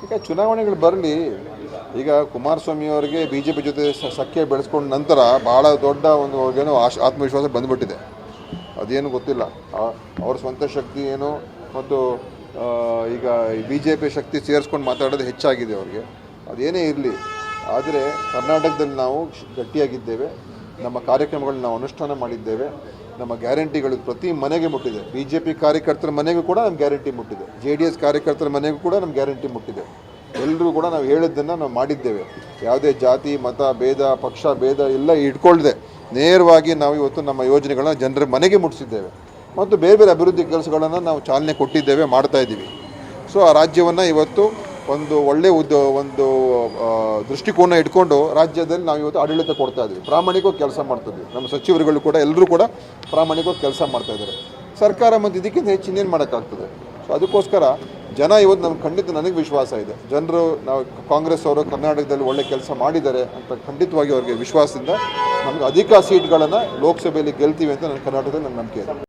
ಈಗ ಚುನಾವಣೆಗಳು ಬರಲಿ. ಈಗ ಕುಮಾರಸ್ವಾಮಿ ಅವರಿಗೆ BJP ಜೊತೆ ಸಖ್ಯ ಬೆಳೆಸ್ಕೊಂಡ ನಂತರ ಭಾಳ ದೊಡ್ಡ ಒಂದು ಅವ್ರಿಗೇನೋ ಆತ್ಮವಿಶ್ವಾಸ ಬಂದುಬಿಟ್ಟಿದೆ. ಅದೇನು ಗೊತ್ತಿಲ್ಲ, ಅವ್ರ ಸ್ವಂತ ಶಕ್ತಿ ಏನು ಮತ್ತು ಈಗ BJP ಶಕ್ತಿ ಸೇರಿಸ್ಕೊಂಡು ಮಾತಾಡೋದು ಹೆಚ್ಚಾಗಿದೆ ಅವ್ರಿಗೆ. ಅದೇನೇ ಇರಲಿ, ಆದರೆ ಕರ್ನಾಟಕದಲ್ಲಿ ನಾವು ಗಟ್ಟಿಯಾಗಿದ್ದೇವೆ. ನಮ್ಮ ಕಾರ್ಯಕ್ರಮಗಳನ್ನ ನಾವು ಅನುಷ್ಠಾನ ಮಾಡಿದ್ದೇವೆ. ನಮ್ಮ ಗ್ಯಾರಂಟಿಗಳು ಪ್ರತಿ ಮನೆಗೆ ಮುಟ್ಟಿದೆ. BJP ಕಾರ್ಯಕರ್ತರ ಮನೆಗೂ ಕೂಡ ನಮ್ಮ ಗ್ಯಾರಂಟಿ ಮುಟ್ಟಿದೆ. JDS ಕಾರ್ಯಕರ್ತರ ಮನೆಗೂ ಕೂಡ ನಮ್ಮ ಗ್ಯಾರಂಟಿ ಮುಟ್ಟಿದೆ. ಎಲ್ಲರೂ ಕೂಡ ನಾವು ಹೇಳಿದ್ದನ್ನು ನಾವು ಮಾಡಿದ್ದೇವೆ. ಯಾವುದೇ ಜಾತಿ ಮತ ಭೇದ ಪಕ್ಷ ಭೇದ ಎಲ್ಲ ಇಟ್ಕೊಳ್ಳದೆ ನೇರವಾಗಿ ನಾವು ಇವತ್ತು ನಮ್ಮ ಯೋಜನೆಗಳನ್ನ ಜನರ ಮನೆಗೆ ಮುಟ್ಟಿಸಿದ್ದೇವೆ ಮತ್ತು ಬೇರೆ ಬೇರೆ ಅಭಿವೃದ್ಧಿ ಕೆಲಸಗಳನ್ನು ನಾವು ಚಾಲನೆ ಕೊಟ್ಟಿದ್ದೇವೆ, ಮಾಡ್ತಾ ಇದ್ದೀವಿ. ಸೊ ಆ ರಾಜ್ಯವನ್ನು ಇವತ್ತು ಒಂದು ಒಳ್ಳೆಯ ಒಂದು ದೃಷ್ಟಿಕೋನ ಇಟ್ಕೊಂಡು ರಾಜ್ಯದಲ್ಲಿ ನಾವು ಇವತ್ತು ಆಡಳಿತ ಕೊಡ್ತಾ ಇದ್ದೀವಿ. ಪ್ರಾಮಾಣಿಕವಾಗಿ ಕೆಲಸ ಮಾಡ್ತಿದ್ವಿ. ನಮ್ಮ ಸಚಿವರುಗಳು ಕೂಡ ಎಲ್ಲರೂ ಕೂಡ ಪ್ರಾಮಾಣಿಕವಾಗಿ ಕೆಲಸ ಮಾಡ್ತಾ ಇದ್ದಾರೆ. ಸರ್ಕಾರ ಮತ್ತು ಇದಕ್ಕಿಂತ ಹೆಚ್ಚು ಇನ್ನೇನು ಮಾಡೋಕ್ಕಾಗ್ತದೆ. ಸೊ ಅದಕ್ಕೋಸ್ಕರ ಜನ ಇವತ್ತು ನಮ್ಗೆ ಖಂಡಿತ ನನಗೆ ವಿಶ್ವಾಸ ಇದೆ. ಜನರು ನಾವು ಕಾಂಗ್ರೆಸ್ ಅವರು ಕರ್ನಾಟಕದಲ್ಲಿ ಒಳ್ಳೆ ಕೆಲಸ ಮಾಡಿದ್ದಾರೆ ಅಂತ ಖಂಡಿತವಾಗಿ ಅವರಿಗೆ ವಿಶ್ವಾಸದಿಂದ ನಮಗೆ ಅಧಿಕ ಸೀಟ್ಗಳನ್ನು ಲೋಕಸಭೆಯಲ್ಲಿ ಗೆಲ್ತೀವಿ ಅಂತ ನನ್ನ ಕರ್ನಾಟಕದಲ್ಲಿ ನನ್ನ ನಂಬಿಕೆ ಇದೆ.